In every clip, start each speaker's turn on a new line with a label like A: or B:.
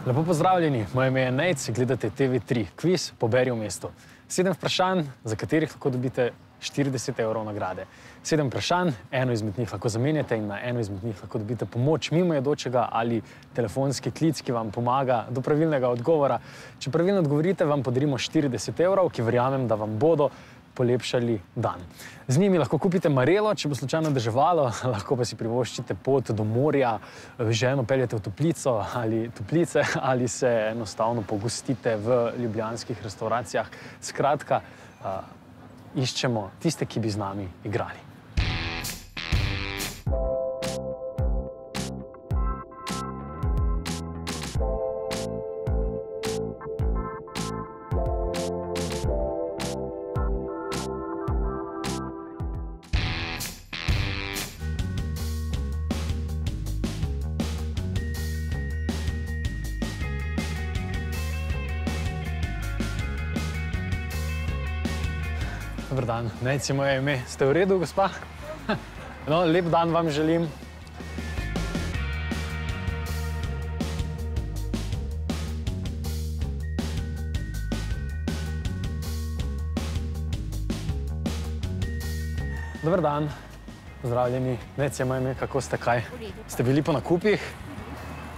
A: Lepo pozdravljeni, moje ime je Nejc, gledate TV3, kviz Poberi v mestu. 7 vprašanj, za katerih lahko dobite 40 evrov nagrade. 7 vprašanj, eno izmed njih lahko zamenjate in na eno izmed njih lahko dobite pomoč mimojedočega ali telefonski klic, ki vam pomaga do pravilnega odgovora. Če pravilno odgovorite, vam podarimo 40 evrov, ki verjamem, da vam bodo polepšali dan. Z njimi lahko kupite marelo, če bo slučajno deževalo, lahko pa si privoščite pot do morja, ženo peljete v toplico ali toplice ali se enostavno pogostite v ljubljanskih restauracijah. Skratka, iščemo tiste, ki bi z nami igrali. Dobar dan, Nejc je moje ime. Ste v redu, gospa? No, lep dan vam želim. Dobar dan, pozdravljeni. Nejc je moje ime, kako ste, kaj?
B: V redu.
A: Ste bili po nakupih?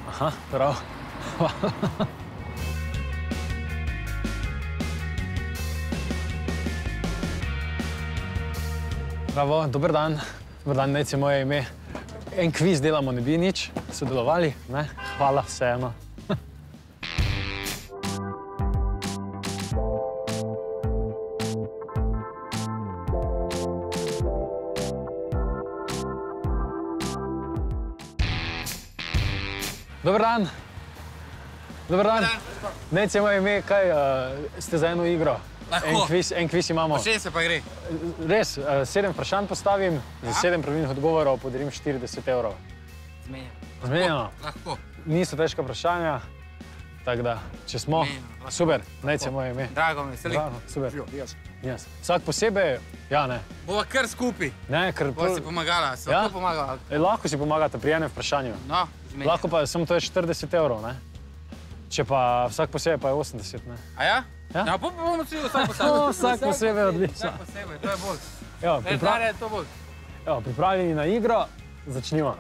A: Aha, prav. Hvala. Bravo, dober dan. Dober dan, Nejc je moje ime. En kviz delamo, ne bi nič sodelovali, ne? Hvala vseeno. Dober dan. Dober dan. Nejc je moje ime, kaj ste za eno igro?
C: Lahko.
A: En kviz imamo.
C: Po čem se pa gre?
A: Res, 7 vprašanj postavim, za 7 pravilnih odgovorov podarim 40 evrov.
C: Zmenjeno.
A: Zmenjeno?
C: Lahko.
A: Niso težka vprašanja, tako da, če smo,
C: Zmenjeno, lahko.
A: super, Nejc je moje ime.
C: Drago mi, veseli.
A: Bravo, super. Yes. Vsak posebej, ja, ne.
C: Bova kar skupaj.
A: Ne, ker...
C: Bova si pomagala, se
A: Ja?
C: lahko pomagala.
A: Lahko si pomagate pri enem vprašanju.
C: No, zmenjeno.
A: Lahko pa, samo to je 40 evrov, ne. Če pa vsak posebej pa je 80, ne.
C: A ja?
A: Ja.
C: Ja, pa bomo vsi vsak posebej.
A: Vsak posebej, odlično.
C: Vsak posebej, to je bolj.
A: Evo,
C: Zdaj je to bolj.
A: pripravljeni na igro, začnimo.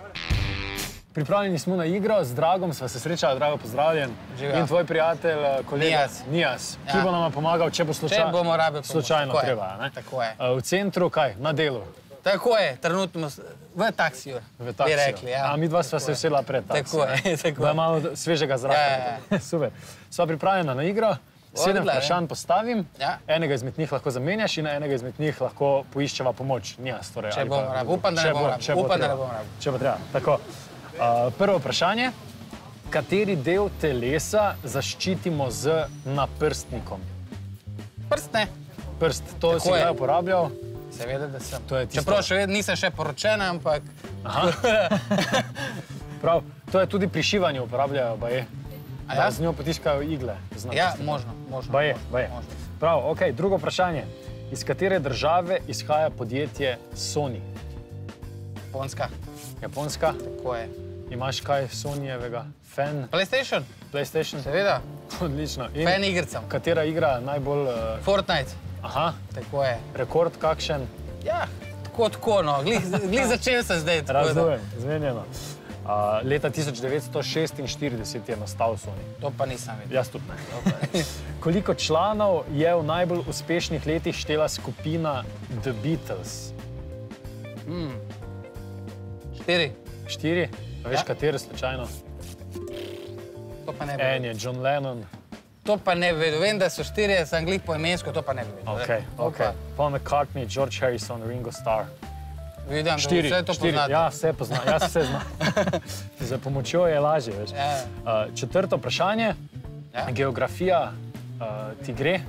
A: Pripravljeni smo na igro, z Dragom sva se srečala, Drago, pozdravljen.
C: Živjo.
A: In tvoj prijatelj, kolega Nijas, ki
C: Ja.
A: bo nama pomagal, če bo
C: Če bomo rabili pomoč.
A: slučajno
C: Tako je.
A: treba, ne?
C: Tako je.
A: V centru, kaj, na delu?
C: Tako je, trenutno v taksiju.
A: V taksiju.
C: Bi rekli, ja.
A: A midva sva se usedla pred taksijem.
C: Tako je, tako
A: Da je
C: je.
A: malo svežega zraka.
C: Ja.
A: Super. Sva pripravljena na igro, 7
C: Odlično.
A: vprašanj postavim,
C: Ja.
A: enega izmed njih lahko zamenjaš in na enega izmed njih lahko poiščeva pomoč. Nijas, torej.
C: Če
A: ali
C: bomo
A: pa-
C: rabili. Upam, da ne
A: če
C: bomo
A: bo-
C: rabili.
A: če bo
C: Upam, da ne
A: treba.
C: bomo rabili.
A: Če bo treba. Tako. Prvo vprašanje. Kateri del telesa zaščitimo z naprstnikom?
C: Prst ne.
A: Prst, to
C: Tako
A: si
C: je.
A: kdaj uporabljal?
C: Seveda, da sem.
A: To je tisto-
C: Čeprav še vedno nisem še poročena, ampak...
A: Aha. Prav, to je tudi pri šivanju uporabljajo, baje.
C: A ja?
A: Z njo potiskajo igle. z
C: Ja,
A: naprstnikom.
C: možno.
A: Baje, baje.
C: Možno.
A: Prav, ok, drugo vprašanje. Iz katere države izhaja podjetje Sony?
C: Japonska.
A: Japonska?
C: Tako je.
A: Imaš kaj Sonyjevega? Fan?
C: PlayStation?
A: PlayStation?
C: Seveda.
A: Odlično. In
C: Fan igricam.
A: katera igra najbolj...
C: Fortnite.
A: Aha,
C: Tako je.
A: rekord kakšen?
C: Ja, tako, no. Glih začel sem zdaj. tako da-
A: Razumem, zmenjeno. Leta 1946 je nastal Sony.
C: To pa nisem videl.
A: Jaz tudi ne. Koliko članov je v najbolj uspešnih letih štela skupina The Beatles?
C: 4.
A: 4? A veš,
C: Ja.
A: kateri slučajno?
C: To pa ne bi
A: En
C: vedel.
A: je John Lennon.
C: To pa ne bi vedel. Vem, da so 4, sem glih po imensko, to pa ne bi vedel.
A: Ok. Paul McCartney, George Harrison, Ringo Starr.
C: Vidim, da
A: 4.
C: vse to poznate.
A: Ja, vse poznam. Jaz vse znam. Za pomočjo je lažje, veš.
C: Ja.
A: Četrto vprašanje.
C: Ja.
A: Geografija ti gre?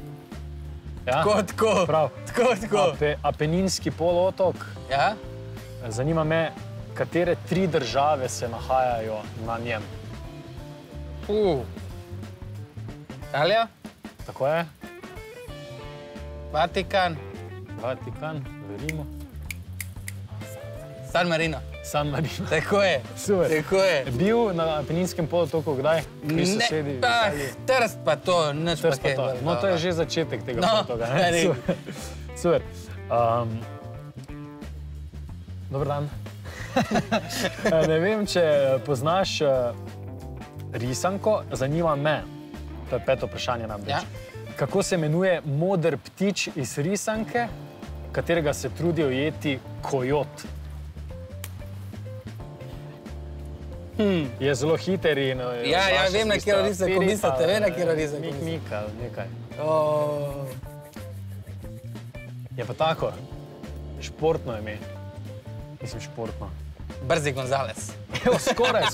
A: Ja?
C: Tako.
A: Prav.
C: Tako.
A: Apeninski polotok.
C: Ja?
A: Zanima me, katere 3 države se nahajajo na njem.
C: Italija,
A: Tako je?
C: Vatikan,
A: Vatikan, v Rimu.
C: San Marino.
A: San Marino.
C: Tako je.
A: Super.
C: Tako je.
A: Bil na Apeninskem polotoku kdaj? Pri sosedi v Italiji?
C: Trst pa to, nič pa
A: Trst pa
C: kaj.
A: to. No, to je že začetek tega polotoka.
C: ne.
A: Super. Dobar dan. Ne vem, če poznaš risanko, zanima me, to je peto vprašanje namreč.
C: Ja.
A: Kako se imenuje moder ptič iz risanke, katerega se trudi ujeti kojot? Je zelo hiter in...
C: Ja, vem, na katero risanko mislite, vem, na katero risanko mislite.
A: Mik, nekaj.
C: Oh.
A: Je pa tako, športno ime. Mislim, športno.
C: Brzi Gonzales.
A: Evo, skoraj,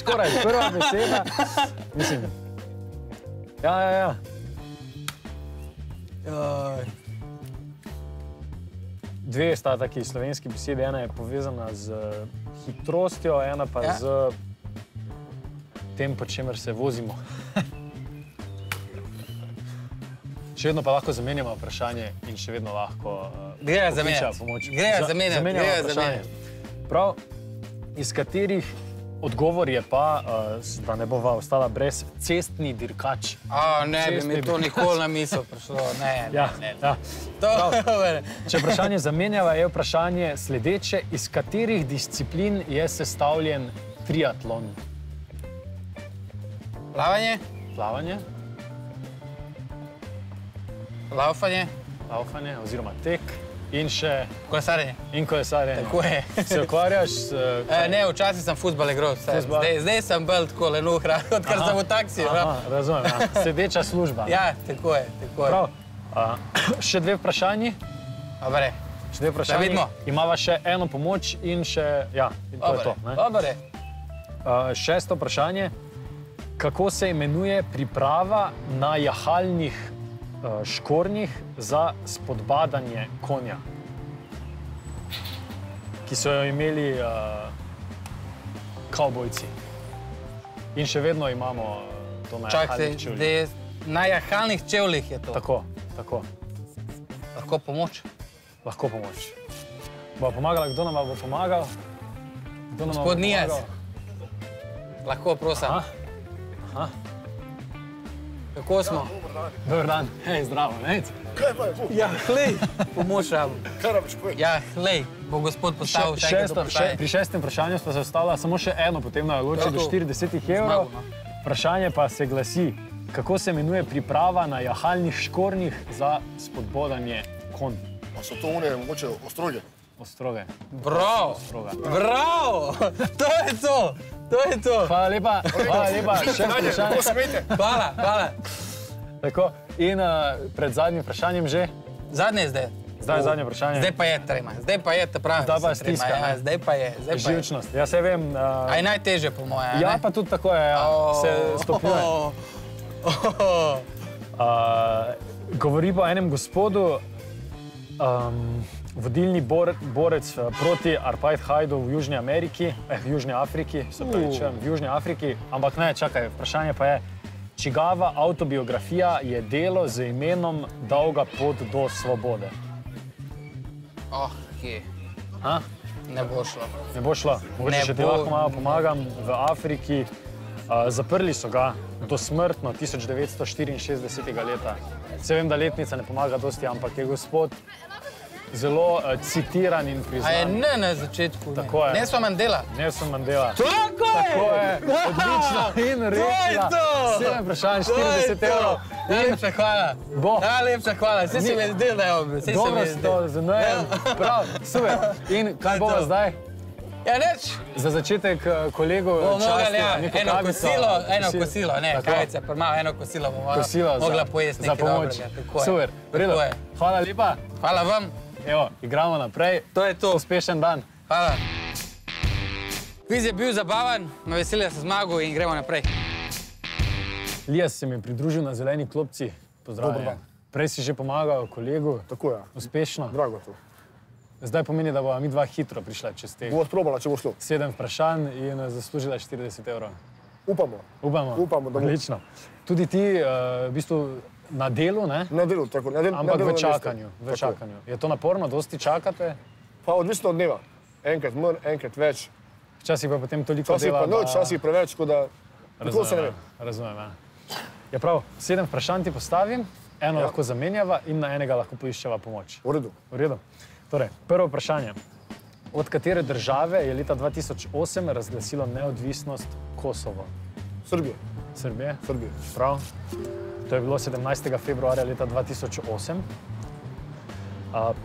A: prva beseda. Mislim, ja. Dve sta taki slovenski besedi, ena je povezana z hitrostjo, ena pa z tem, po čemer se vozimo. Še vedno pa lahko zamenjamo vprašanje in še vedno lahko pokličeva pomoč. Zamenjamo vprašanje. Prav, iz katerih odgovor je pa, da ne bova ostala brez, cestni dirkač.
C: Ne bi mi to nikoli na misel prišlo, ne.
A: Ja. Če vprašanje zamenjava, je vprašanje sledeče, iz katerih disciplin je sestavljen triatlon?
C: Plavanje.
A: Plavanje. Laufanje oziroma tek in še...
C: Kolesarjenje.
A: In kolesarjenje.
C: Tako je.
A: Se ukvarjaš s...
C: Ne, včasih sem futbol igral, zdaj sem bolj tako lenuhra, odkar sem v taksiju.
A: Razumem, sedeča služba.
C: Ja, tako je.
A: Prav. Še dve vprašanji.
C: Dobre.
A: Še dve vprašanji.
C: Da vidimo.
A: Imava še eno pomoč in še... Ja, in to je to.
C: Dobre.
A: Šesto vprašanje. Kako se imenuje priprava na jahalnih škornjih za spodbadanje konja, ki so jo imeli kavbojci. In še vedno imamo to na jahalnih čevljih.
C: Na jahalnih čevljih je to?
A: Tako.
C: Lahko pomoč?
A: Lahko pomoč. Bova pomagala, kdo nam bo pomagal?
C: Gospod Nijas. Lahko, prosim.
A: Aha.
C: Kako smo?
A: Dobar dan. Hej, zdravo, nec.
B: Kaj pa je to?
C: Ja, hlej, pomoč rabim.
B: Kaj rabiš, povej?
C: Ja, hlej, bo gospod postavil še enkrat vprašanje.
A: Pri šestem vprašanju sta se ostala samo še eno, potem na loči do 40 evrov. Vprašanje pa se glasi, kako se imenuje priprava na jahalnih škornjih za spodbodanje konj?
B: A so to one, mogoče, ostroge?
A: Ostroge.
C: Bravo! Bravo! To je to! To je to!
A: Hvala lepa. Še vprašanje.
C: Hvala.
A: Tako, in pred zadnjim vprašanjem že?
C: Zadnje je zdaj.
A: Zdaj je zadnje vprašanje.
C: Zdaj pa je trema. Zdaj pa je, te pravi.
A: Zdaj pa je stiska.
C: Zdaj pa je.
A: Živčnost. Ja, se vem.
C: A je najtežje po moje, ne?
A: Ja, pa tudi tako je, se stopnjuje. Govori pa o enem gospodu, vodilni borec proti apartheidu v Južni Ameriki, v Južni Afriki, se pravi, v Južni Afriki, ampak ne, čakaj, vprašanje pa je, čigava avtobiografija je delo z imenom Dolga pot do svobode?
C: Kje?
A: Ne
C: bo šlo.
A: Ne bo šlo. Mogoče še ti lahko malo pomagam. V Afriki zaprli so ga dosmrtno 1964 leta. Se vem, da letnica ne pomaga dosti, ampak je gospod zelo citiran in priznan.
C: A je ne na začetku?
A: Tako je.
C: Nelson Mandela?
A: Nelson Mandela.
C: Tako je!
A: Tako je. Odlično. In rešila. 7 vprašanj, 40 evrov.
C: Najlepša hvala. Najlepša hvala. Vse si me zdel, da je obje.
A: Dobro si to zanojem. Prav, super. In kaj bova zdaj?
C: Ja, neč.
A: Za začetek kolegu častila neko kavico.
C: Eno kosilo, ne, kavice, prmalo, eno kosilo bomo mogla pojesti nekaj dobrega.
A: Super, vredo. Hvala lepa.
C: Hvala vam.
A: Evo, igramo naprej.
C: To je to.
A: Uspešen dan.
C: Hvala. Kviz je bil zabaven, me veseli, da sem zmagal in gremo naprej.
A: Lijas se mi je pridružil na zeleni klopci. Pozdravljen. Prej si že pomagal kolegu.
B: Tako je.
A: Uspešno.
B: Drago to.
A: Zdaj pomeni, da bova mi dva hitro prišla čez teh.
B: Bova sprobala, če bo šlo.
A: 7 vprašanj in zaslužila 40 evrov.
B: Upamo.
A: Upamo, da bo. Odlično. Tudi ti v bistvu na delu, ne?
B: Na delu, tako.
A: Ampak v čakanju. Je to naporno, dosti čakate?
B: Pa odvisno od dneva. Enkrat manj, enkrat več.
A: Včasih pa potem toliko
B: Včasih
A: dela,
B: pa noč, včasih preveč, tako da tako se ne vem.
A: Razumem, ja. Ja prav, 7 vprašanj ti postavim, eno lahko zamenjava in na enega lahko poiščeva pomoč.
B: V redu.
A: V redu. Torej, prvo vprašanje. Od katere države je leta 2008 razglasilo neodvisnost Kosovo?
B: Srbije.
A: Srbije?
B: Srbije.
A: Prav. To je bilo 17. februarja leta 2008.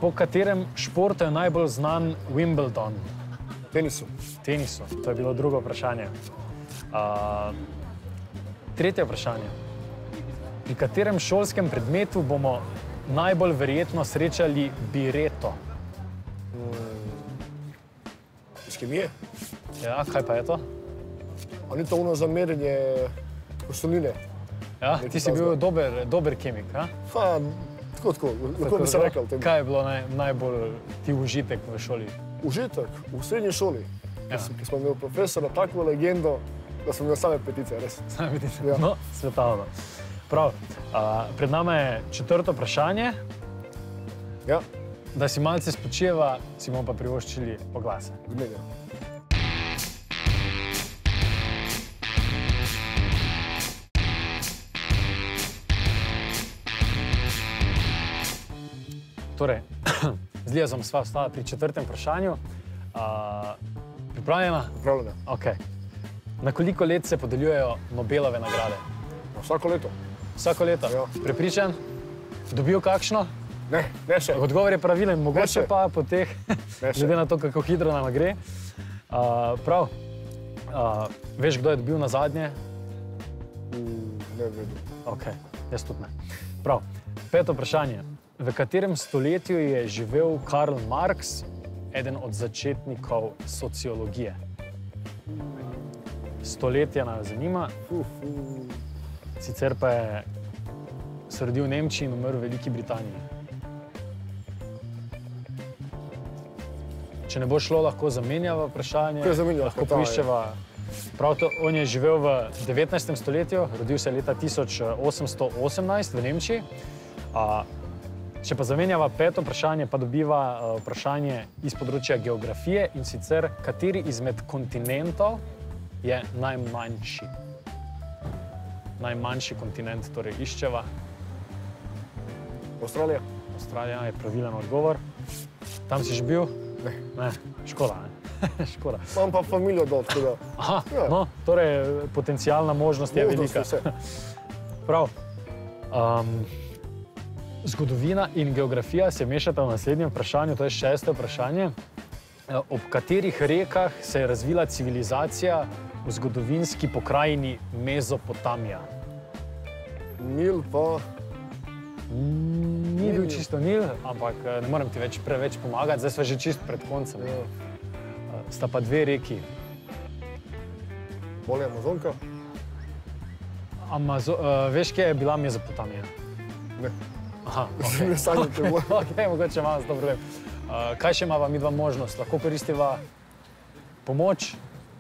A: Po katerem športu je najbolj znan Wimbledon?
B: Tenisu.
A: Tenisu. To je bilo drugo vprašanje. Tretje vprašanje. Pri katerem šolskem predmetu bomo najbolj verjetno srečali bireto?
B: Iz kemije.
A: Ja, kaj pa je to?
B: A ni to ono za merjenje kostanine?
A: Ja, ti si bil dober kemik, a?
B: Pa, tako, lahko bi se rekel o tem.
A: Kaj je bilo najbolj ti užitek v šoli?
B: Užitek v srednji šoli, ki smo imeli profesora tako legendo, da smo imeli same petice, res.
A: Same petice? Ja. No, svetovno. Prav, pred nama je četrto vprašanje.
B: Ja.
A: Da si malce spočijeva, si bomo pa privoščili oglase.
B: Zmenja.
A: Torej, z Lijazom sva ostala pri četrtem vprašanju. Pripravljena?
B: Pripravljena.
A: Ok. Na koliko let se podeljujejo Nobelove nagrade?
B: Vsako leto.
A: Vsako leto?
B: Ja.
A: Prepričan? Dobil kakšno?
B: Ne, ne še.
A: Odgovor je pravilen, mogoče pa po teh, glede na to, kako hitro nam gre. Prav, veš, kdo je dobil na zadnje?
B: Ne vem.
A: Ok, jaz tudi ne. Prav, peto vprašanje. V katerem stoletju je živel Karl Marx, eden od začetnikov sociologije? Stoletje nas zanima. Sicer pa je se rodil v Nemčiji in umrl v Veliki Britaniji. Če ne bo šlo, lahko zamenjava vprašanje. Lahko poiščeva. Prav to, on je živel v 19. stoletju, rodil se leta 1818 v Nemčiji. Če pa zamenjava peto vprašanje, pa dobiva vprašanje iz področja geografije in sicer, kateri izmed kontinentov je najmanjši? Najmanjši kontinent, torej iščeva.
B: Avstralija.
A: Avstralija je pravilen odgovor. Tam si že bil?
B: Ne.
A: Ne, škoda, ne? Škoda.
B: Imam pa familijo dol, tako da.
A: Aha, no, torej potencijalna možnost je velika. Prav. Zgodovina in geografija se mešata v naslednjem vprašanju, to je šesto vprašanje. Ob katerih rekah se je razvila civilizacija v zgodovinski pokrajini Mezopotamija?
B: Nil pa...
A: Ni bil čisto Nil, ampak ne morem ti preveč pomagati, zdaj sva že čisto pred koncem. Sta pa dve reki.
B: Bolje Amazonka?
A: Veš, kje je bila Mezopotamija?
B: Ne.
A: Aha,
B: Ne sanjam te bolj.
A: Ok, mogoče malo za to problem. Kaj še imava midva možnost? Lahko koristiva pomoč?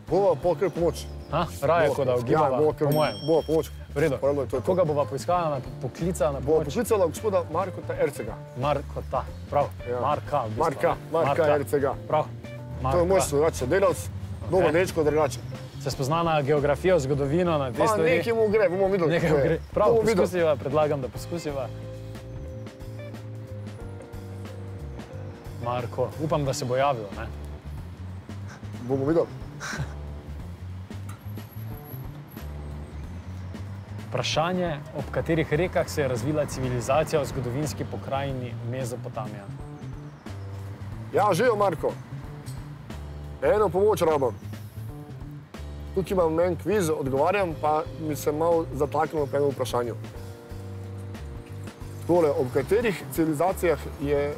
B: Bova kar pomoč.
A: Raje, kot da ugibava, po mojem.
B: Bova pomoč.
A: V redu. Koga bova poiskala, poklicala na pomoč?
B: Bova poklicala gospoda Markota Ercega.
A: Markota, prav. Marka, v bistvu.
B: Marka Ercega.
A: Prav.
B: To je moj sodelavec, dober dečko, drugače.
A: Se spozna na geografijo, zgodovino, na te stvari?
B: Pa nekaj mu gre, bomo videli.
A: Nekaj mu gre. Prav, poskusiva, predlagam, da poskusiva. Marko, upam, da se bo javil, ne?
B: Bomo videli.
A: Vprašanje, ob katerih rekah se je razvila civilizacija v zgodovinski pokrajini Mezopotamija?
B: Ja, živijo, Marko. Eno pomoč rabam. Tukaj imam en kviz, odgovarjam, pa mi se malo zataknemo po enem vprašanju. Takole, ob katerih civilizacijah je,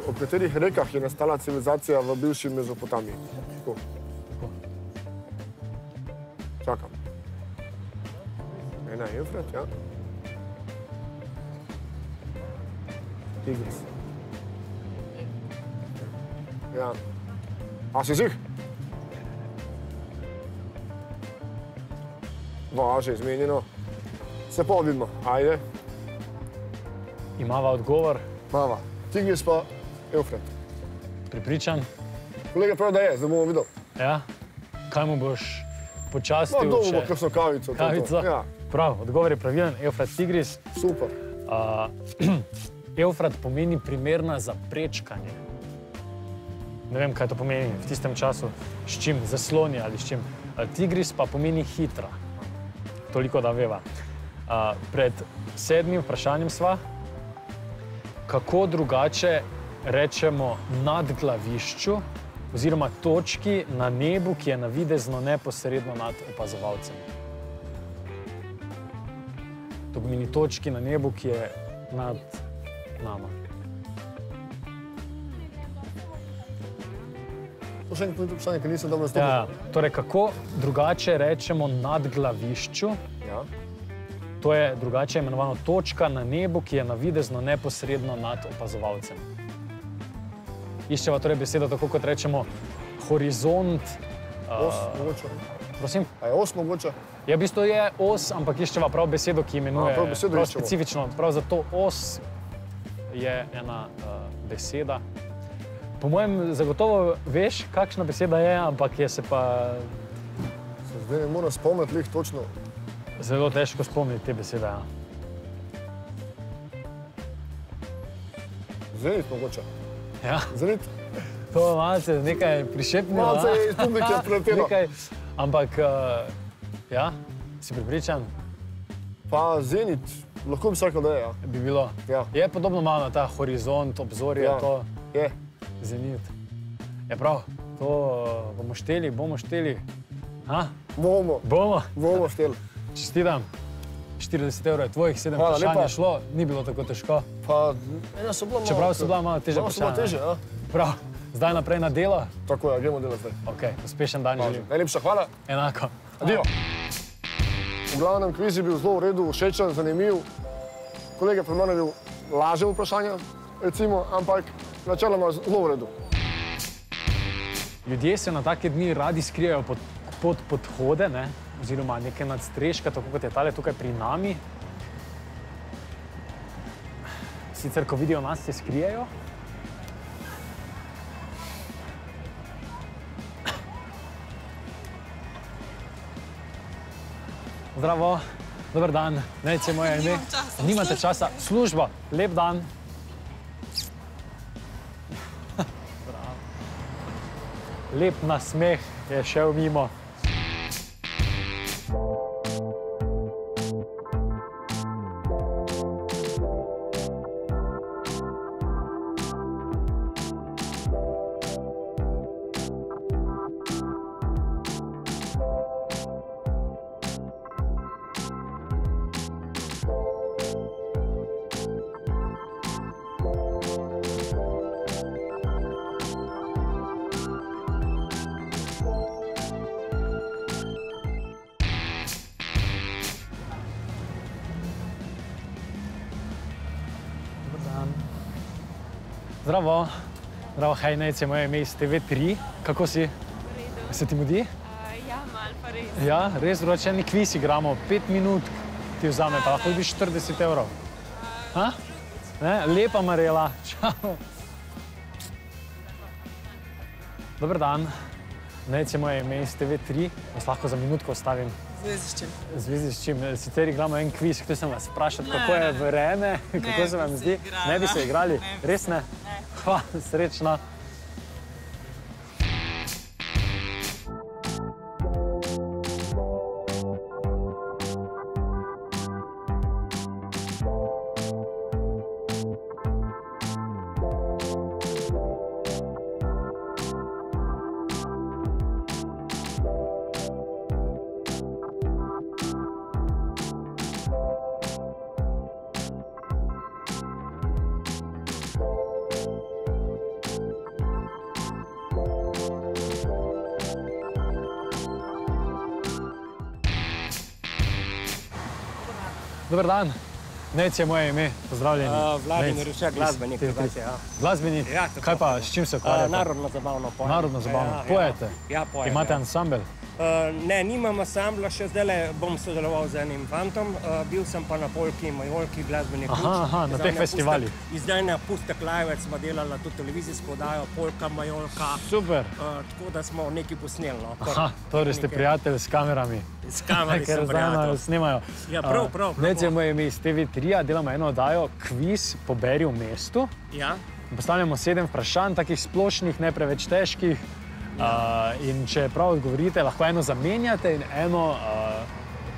B: ob katerih rekah je nastala civilizacija v bivši Mezopotamiji? Tako. Čakam. Ena je Evfrat, ja. Tigris. Ja. A si zih? Važe, izmenjeno. Se pa vidimo, ajde.
A: Imava odgovor?
B: Mava. Tigris pa Evfrat.
A: Pripričan?
B: Kolega pravi, da je, zdaj bomo videli.
A: Ja? Kaj mu boš počastil?
B: No, dobo bo kakšno kavico.
A: Kavico?
B: Ja.
A: Prav, odgovor je pravilen, Evfrat Tigris.
B: Super.
A: Evfrat pomeni primerna za prečkanje. Ne vem, kaj to pomeni v tistem času, s čim, zasloni ali s čim. Tigris pa pomeni hitra. Toliko, da veva. Pred 7. vprašanjem sva, kako drugače rečemo nadglavišču oziroma točki na nebu, ki je navidezno neposredno nad opazovalcem. To pomeni točki na nebu, ki je nad nama.
B: To še enkrat vprašanje, ker nisem dobro stopil.
A: Ja, torej, kako drugače rečemo nadglavišču?
B: Ja.
A: To je drugače imenovano točka na nebu, ki je navidezno neposredno nad opazovalcem. Iščeva torej besedo tako, kot rečemo horizont.
B: Os, mogoče.
A: Prosim?
B: A je os mogoče?
A: Ja, v bistvu je os, ampak iščeva prav besedo, ki imenuje
B: prav besedo
A: prav
B: iščemo.
A: specifično. Prav zato os je ena beseda. Po mojem zagotovo veš, kakšna beseda je, ampak je se pa...
B: Zdaj ne moram spomniti lih točno.
A: Zelo težko spomniti te besede, ja.
B: Zenit mogoče.
A: Ja,
B: Zenit?
A: to je malce nekaj prišepnilo.
B: Malce je iz publike preletelo.
A: Ampak, ja, si pripričan?
B: Pa Zenit, lahko bi vsako da je, ja.
A: Bi bilo.
B: Ja.
A: Je podobno malo na ta horizont, obzorje,
B: Ja.
A: to
B: Je.
A: zenit. Je prav, to bomo šteli. Ha?
B: Bomo šteli.
A: Čestitam. 40 evrov je tvojih, 7
B: Hvala
A: vprašanj
B: lepa.
A: je šlo, ni bilo tako težko.
B: Pa, ena so bila malo...
A: Čeprav so bila malo težja
B: Malo so bila
A: vprašanja.
B: težja, ja.
A: Prav, zdaj naprej na delo.
B: Tako je, gremo delati zdaj.
A: Ok, uspešen dan želim.
B: Najlepša hvala.
A: Enako.
B: Adijo. V glavnem kviz je bil zelo v redu, všečen, zanimiv. Kolega pred mano je bil lažje vprašanje, recimo, ampak načeloma zelo v redu.
A: Ljudje se na take dni radi skrijejo pod podhode, ne? Oziroma neke nadstreške, tako kot je tale tukaj pri nami. Sicer, ko vidijo nas, se skrijejo. Zdravo, dober dan, Nejc je moje ime. Nimate časa. Služba, lep dan. Lep nasmeh je šel mimo. Zdravo. Zdravo, hej, Nejc je moje ime iz TV3. Kako si? Se ti mudi?
D: Ja, malo pa res.
A: Ja, res vročeni kviz igramo. 5 minut ti vzame, pa lahko dobiš 40 evrov. Ha? Ne? Lepa Marela. Čau. Dober dan. Nejc je moje ime iz TV3. Vas lahko za minutko ostavim.
D: Zvezi s čim?
A: V zvezi s čim? Sicer igramo en kviz, htio sem vas vprašati, kako je vreme, kako se vam zdi. Ne bi se igrali? Res ne? Hvala, srečno. Dober dan. Nejc je moje ime. Pozdravljeni.
E: Vladimir Rušek, glasbenik.
A: Glasbenik?
E: Ja, tako.
A: Kaj pa, s čim se ukvarjate?
E: Narodno zabavno pojem.
A: Narodno zabavno.
E: Ja,
A: Pojete?
E: Ja, pojem.
A: Imate
E: ja.
A: ansambel?
E: Ne, nimam ansambla, še zdaj bom sodeloval z enim fantom. Bil sem pa na Polki, Majolki, glasbeni ključ.
A: Aha, na teh festivalih.
E: Izdajna Pustek Lajvec smo delali tudi televizijsko oddajo, Polka, Majolka.
A: Super.
E: Tako da smo nekaj posneli. No.
A: Aha, torej ste prijatelj s kamerami.
E: S kamerami sem prijatelj.
A: Snimajo.
E: Ja, prav.
A: Recimo ime iz TV3, delamo eno oddajo Kviz Poberi v mestu.
E: Ja.
A: Postavljamo 7 vprašanj, takih splošnih, ne preveč težkih. In če prav odgovorite, lahko eno zamenjate in eno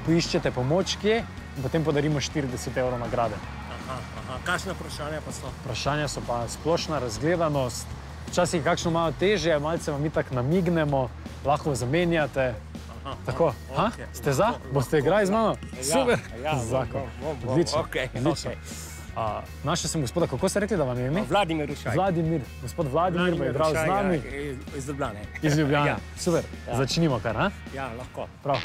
A: poiščete pomoč kje in potem podarimo 40 evrov nagrade.
E: Aha. Kakšne vprašanja pa so?
A: Vprašanja so pa splošna razgledanost, včasih kakšno malo težje, malce vam itak namignemo, lahko zamenjate. Tako, ste za? Boste igrali z mano? Super! Zakon. Odlično. Našel sem gospoda, kako ste rekli, da vam je ime?
E: Vladimir Rušaj.
A: Vladimir. Gospod Vladimir bo igral z nami.
E: Iz Ljubljane.
A: Iz Ljubljane. Super. Začnimo kar, ha?
E: Ja, lahko.
A: Prav.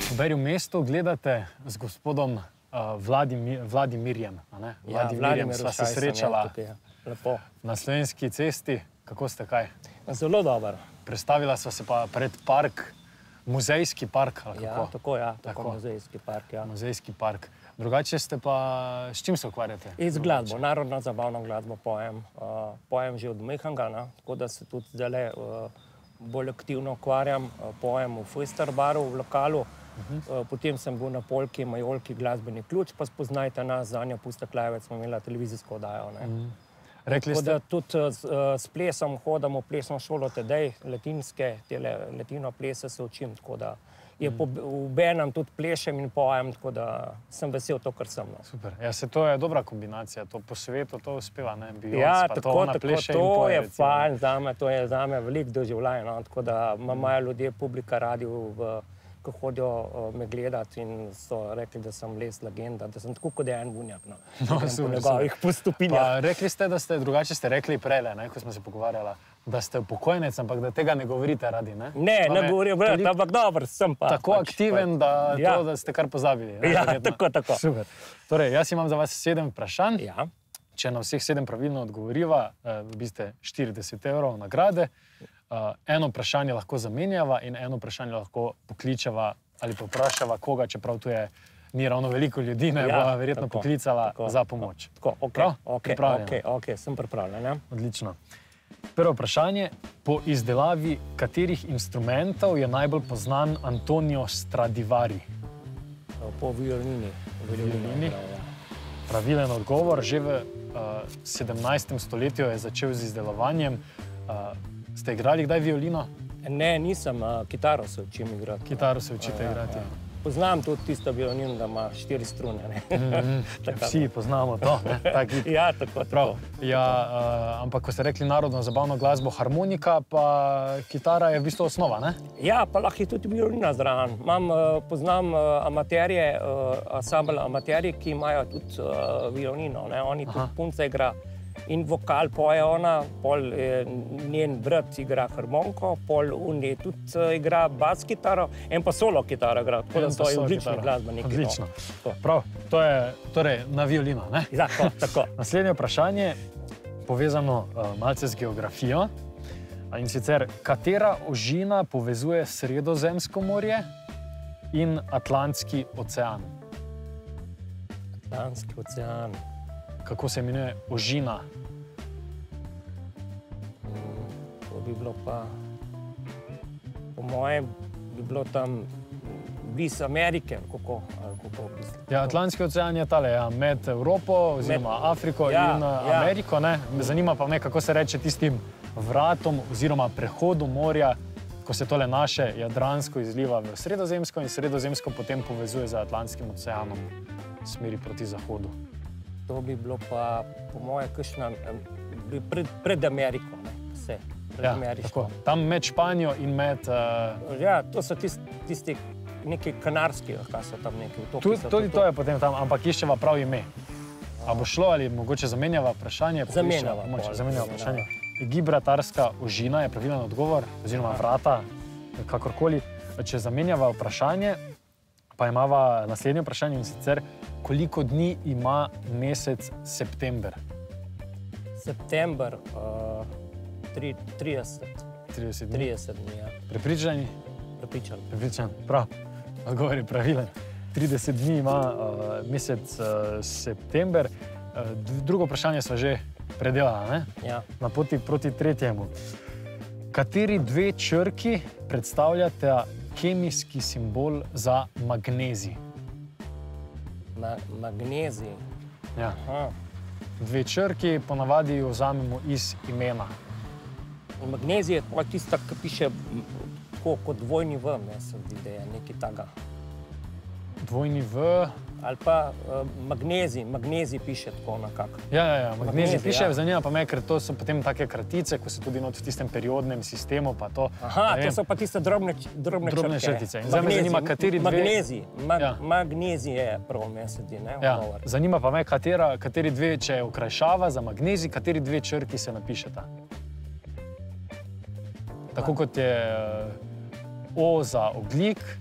A: Poberi v mestu gledate z gospodom Vladimirjem. Vladimirjem sva se srečala na Slovenski cesti. Kako ste kaj?
E: Zelo dober.
A: Predstavila sva se pa pred park, muzejski park.
E: Tako, muzejski park, ja.
A: Muzejski park. Drugače ste pa, s čim se ukvarjate?
E: Z glasbo, narodno zabavno glasbo pojem. Pojem že od mehanga, tako da se tudi zdaj bolj aktivno ukvarjam. Pojem v Fojstar baru, v lokalu. Potem sem bil na Polki, Majolki, glasbeni ključ, pa spoznajte nas, Zanja Pustek Lajvec, smo imeli televizijsko oddajo.
A: Rekli ste?
E: Tako da tudi s plesom hodam v plesno šolo tedej, latino plese se učim, tako da obenem tudi plešem in pojem, tako da sem vesel to, kar sem.
A: Super. Ja, to je dobra kombinacija, to po svetu to uspeva, ne?
E: Ja, tako, to je fajn zame, to je zame veliko doživljaj, tako da imajo ljudje, publika radi, ko hodijo me gledati in so rekli, da sem les legenda, da sem tako kot en bunjak, po njegovih postopinjah.
A: Rekli ste, da ste, drugače ste rekli prele, ko smo se pogovarjala, da ste upokojnec, ampak da tega ne govorite radi, ne?
E: Ne govorim, ampak dobro, sem pa.
A: Tako aktiven, da ste kar pozabili.
E: Ja, tako.
A: Super. Torej, jaz imam za vas 7 vprašanj.
E: Ja.
A: Če na vseh 7 pravilno odgovoriva, dobite 40 evrov nagrade. Eno vprašanje lahko zamenjava in eno vprašanje lahko pokličeva ali poprašava koga, čeprav tu ni ravno veliko ljudi, ne bo verjetno poklicala za pomoč.
E: Ok, sem pripravljen.
A: Odlično. Prvo vprašanje. Po izdelavi katerih instrumentov je najbolj poznan Antonio Stradivari?
E: Po violini.
A: Pravilen odgovor. Že v 17. stoletju je začel z izdelovanjem. Ste igrali kdaj violino?
E: Ne, nisem. Kitaro se učim igrati.
A: Kitaro se učite igrati.
E: Poznam tudi tisto violino, da ima 4 strune.
A: Vsi poznamo to.
E: Ja, tako.
A: Ampak ko ste rekli narodno zabavno glasbo, harmonika, pa kitara je v bistvu osnova, ne?
E: Ja, pa lahko je tudi violina zraven. Poznam amaterje, ansambl amaterji, ki imajo tudi violino. Oni tudi punce igra. In vokal poje ona, pol njen brat igra harmoniko, pol je tudi igra bas kitaro, en pa solo kitaro igra, tako da to je odlični glasbenik.
A: Odlično. Prav, to je torej na violino, ne?
E: Ja, tako.
A: Naslednje vprašanje, povezano malce z geografijo, in sicer, katera ožina povezuje Sredozemsko morje in Atlantski ocean?
E: Atlantski ocean.
A: Kako se imenuje ožina?
E: To bi bilo pa, po mojem, bi bilo tam blizu Amerike, kako misli.
A: Ja, Atlantski ocean je tale, med Evropo oziroma Afriko in Ameriko, ne? Me zanima pa kako se reče tistim vratom oziroma prehodu morja, ko se tole naše Jadransko izliva v Sredozemsko in Sredozemsko potem povezuje z Atlantskim oceanom v smeri proti zahodu.
E: To bi bilo pa, po moje, kakšna pred Ameriko, vse.
A: Ja, tako. Tam med Španijo in med...
E: Ja, to so tisti neki kanarski, kaj so tam neki otoki.
A: Tudi to je potem tam, ampak iščeva prav ime. A bo šlo ali mogoče zamenjava vprašanje?
E: Zamenjava
A: vprašanje. Gibraltarska ožina je pravilen odgovor, oziroma vrata, kakorkoli. Če zamenjava vprašanje, pa imava naslednje vprašanje in sicer, koliko dni ima mesec september?
E: September, 30 dni.
A: 30 dni, ja. Prepričani?
E: Prepričan.
A: Prepričan, prav. Odgovor je pravilen. 30 dni ima mesec september. Drugo vprašanje sva že predelala, ne?
E: Ja.
A: Na poti proti tretjemu. Kateri dve črki predstavljata kemijski simbol za magnezij?
E: Magnezij.
A: Ja.
E: Aha.
A: Dve črki, ponavadi jo vzamemo iz imena.
E: Magnezij je pa tista, ki piše tako kot dvojni V, ne se zdi, da je nekaj takega.
A: Dvojni V.
E: Ali pa magnezij piše tako nekako.
A: Ja, magnezij piše,
E: ja.
A: Zanima pa me, ker to so potem take kratice, ko so tudi not v tistem periodnem sistemu, pa to.
E: Aha,
A: ne
E: to
A: vem,
E: so pa tiste drobne
A: črtice. In zdaj me zanima, kateri dve...
E: Magnezij.
A: Ja.
E: Magnezij je prav mesedi, ne?
A: Ja,
E: Odgovor.
A: zanima pa me, kateri dve, če je okrajšava za magnezij, kateri dve črki se napišeta. Tako kot je O za ogljik,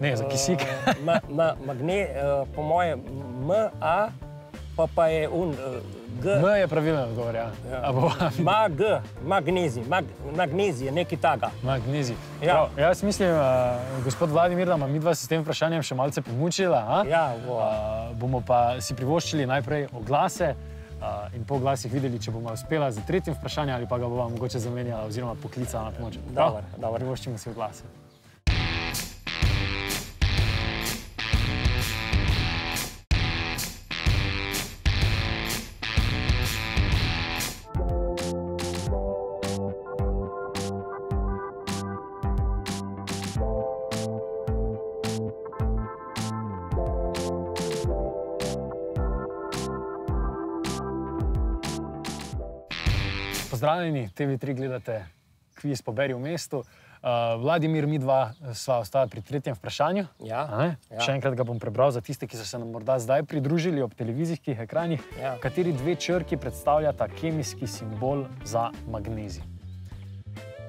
A: ne, za kisik.
E: Po moje M-A, pa je G.
A: M je pravilen odgovor, ja.
E: Magnezij je nekaj takega.
A: Magnezij.
E: Ja.
A: Prav, jaz mislim, gospod Vladimir, da ima midva se s tem vprašanjem še malce pomučila.
E: Ja,
A: bomo pa si privoščili najprej oglase in po oglasih videli, če bomo uspela z tretjim vprašanjem ali pa ga bova mogoče zamenjala oziroma poklicala na pomoč.
E: Dobro.
A: Privoščimo si oglase. Pozdravljeni, TV3 gledate kviz Poberi v mestu. Vladimir, midva sva ostala pri tretjem vprašanju.
E: Ja.
A: Še enkrat ga bom prebral za tiste, ki so se nam morda zdaj pridružili ob televizijskih ekranih.
E: Ja.
A: Kateri dve črki predstavljata kemijski simbol za magnezij?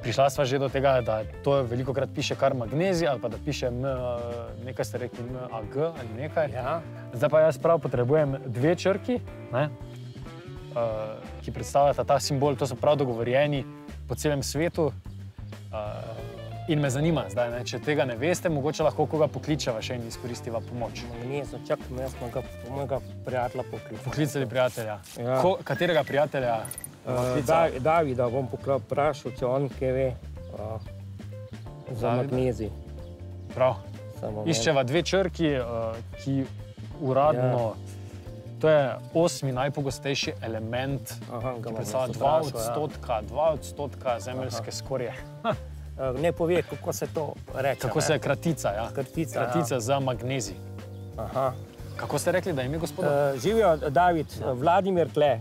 A: Prišla sva že do tega, da to velikokrat piše kar magnezij ali pa da piše nekaj ste rekli MAG ali nekaj.
E: Ja.
A: Zdaj pa jaz prav potrebujem dve črki, ki predstavljata ta simbol, to so prav dogovorjeni po celem svetu. In me zanima zdaj, če tega ne veste, mogoče lahko koga pokličeva še in izkoristiva pomoč.
E: Magnezij, čakaj, jaz smo ga mojega prijatelja poklicali.
A: Poklicali prijatelja.
E: Ja.
A: Katerega prijatelja?
E: Davida bom vprašal, če on kaj ve za magnezij.
A: Prav. Iščeva dve črki, ki uradno... To je 8. najpogostejši element, ki predstavlja 2% zemeljske skorje.
E: Ne pove, kako se to reče.
A: Kako se je kratica, ja. Kratica za magnezij.
E: Aha.
A: Kako ste rekli, da ime gospoda?
E: Živijo, David, Vladimir tle.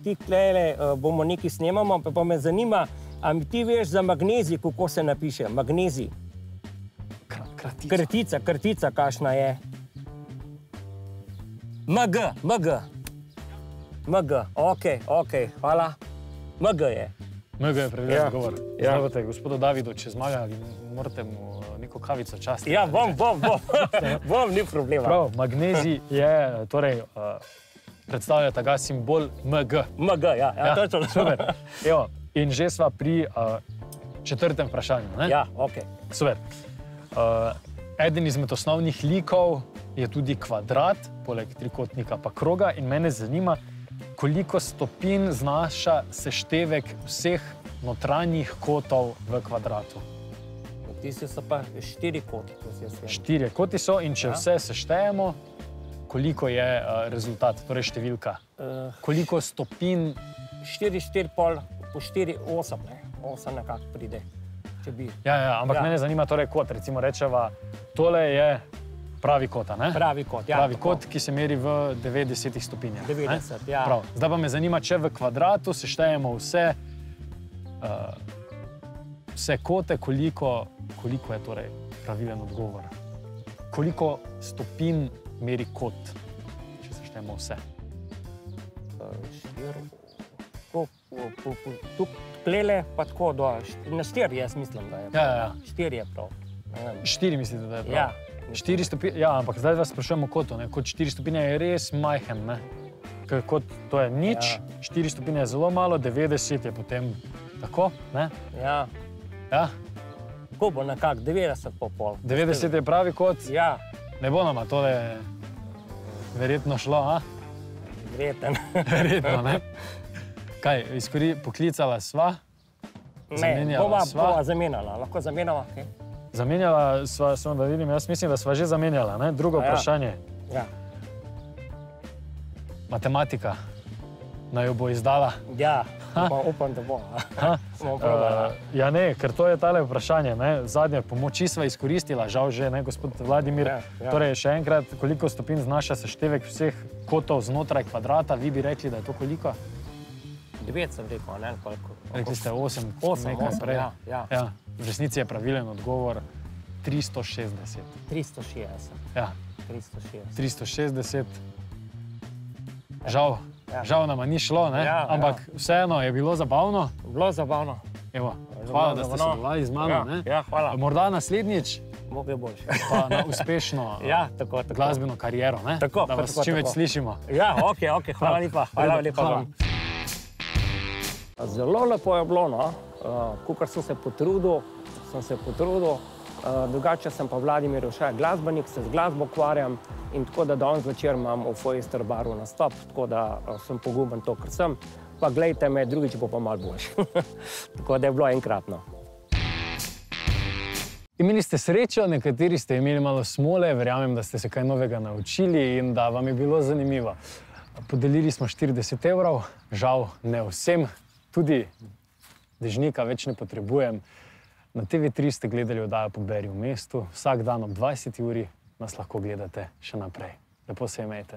E: Ti tlele bomo nekaj snemamo, pa me zanima, a mi ti veš za magnezij, kako se napiše? Magnezij. Kratica, kakšna je? MG, ok, hvala. MG je.
A: MG je pravilen odgovor. Zdaj boste gospodu Davidu, če zmagali, morate mu neko kavico častiti.
E: Ja, bom, ni problema.
A: Prav, magnezij je, torej, predstavlja ta simbol MG.
E: MG, ja, točno.
A: Super. Evo, in že sva pri četrtem vprašanju, ne?
E: Ja, ok.
A: Super. Eden izmed osnovnih likov je tudi kvadrat, poleg trikotnika pa kroga, in mene zanima, koliko stopinj znaša seštevek vseh notranjih kotov v kvadratu.
E: Tisti so pa 4 koti.
A: 4 koti so in če vse seštejemo, koliko je rezultat, torej številka? Koliko stopinj?
E: 4, pol, po 4, 8, ne? 8 nekako pride.
A: Ja, ampak mene zanima torej kot, recimo rečeva, tole je pravi kot, ne?
E: Pravi kot, ja.
A: Pravi kot, ki se meri v 90 stopinjah.
E: 90, ja.
A: Prav. Zdaj pa me zanima, če v kvadratu seštejemo vse kote, koliko je torej pravilen odgovor. Koliko stopinj meri kot, če seštejemo vse?
E: 4. Tlele pa tako na 4, jaz mislim, da je prav.
A: Ja.
E: 4 je prav.
A: 4 mislite, da je prav?
E: Ja.
A: 4 stopinje, ja, ampak zdaj vas sprašujemo kotu, ne? Kot 4 stopinje je res majhen, ne? Ker kot to je nič, 4 stopinje je zelo malo, 90 je potem tako, ne?
E: Ja.
A: Ja?
E: tako bo nekako 90 po pol.
A: 90 je pravi kot,
E: Ja,
A: ne bo nama tole verjetno šlo, a?
E: verjeten.
A: Verjetno, ne? Kaj, poklicala sva?
E: Ne,
A: Zamenjala sva?
E: bova zamenjala, lahko zamenjava, kaj?
A: Zamenjala sva, samo da vidim, jaz mislim, da sva že zamenjala, ne? Drugo vprašanje.
E: Ja.
A: Matematika. Naj jo bo izdala.
E: Ja, upam, da bo. Bomo probali.
A: Ja ne, ker to je tale vprašanje, ne? Zadnje pomoči sva izkoristila, žal že, ne, gospod Vladimir.
E: Ja.
A: Torej, še enkrat, koliko stopinj znaša seštevek vseh kotov znotraj kvadrata, vi bi rekli, da je to koliko?
E: 9 sem rekel, ne, koliko.
A: Rekli ste 8,
E: 8,
A: nekaj prej.
E: ja.
A: Ja, v resnici je pravilen odgovor 360.
E: 360.
A: Ja,
E: 360.
A: 360. Žal,
E: Ja.
A: žal nama ni šlo, ne?
E: Ja,
A: Ampak vseeno je bilo zabavno.
E: Bilo zabavno.
A: Evo, hvala, da ste sodelovali z mano. Ne?
E: Ja, hvala.
A: Morda naslednjič
E: Mogo je boljše.
A: pa na uspešno
E: Ja, tako.
A: glasbeno kariero, ne?
E: Tako,
A: da vas
E: tako,
A: čim več
E: tako.
A: slišimo.
E: Ja, ok, hvala lepa. Hvala lepa vam. Zelo lepo je bilo, no. Kakor sem se potrudil, drugače sem pa Vladimir Ušaj glasbenik, se z glasbo ukvarjam in tako da danes zvečer imam v Foyester baru nastop, tako da sem poguben to, kar sem. Pa glejte me, drugič bo pa malo boljše. Tako da je bilo enkratno.
A: Imeli ste srečo, nekateri ste imeli malo smole, verjamem, da ste se kaj novega naučili in da vam je bilo zanimivo. Podelili smo 40 evrov, žal ne vsem, tudi dežnika več ne potrebujem. Na TV3 ste gledali oddajo Poberi v mestu, vsak dan ob 20 uri nas lahko gledate še naprej. Lepo se imejte.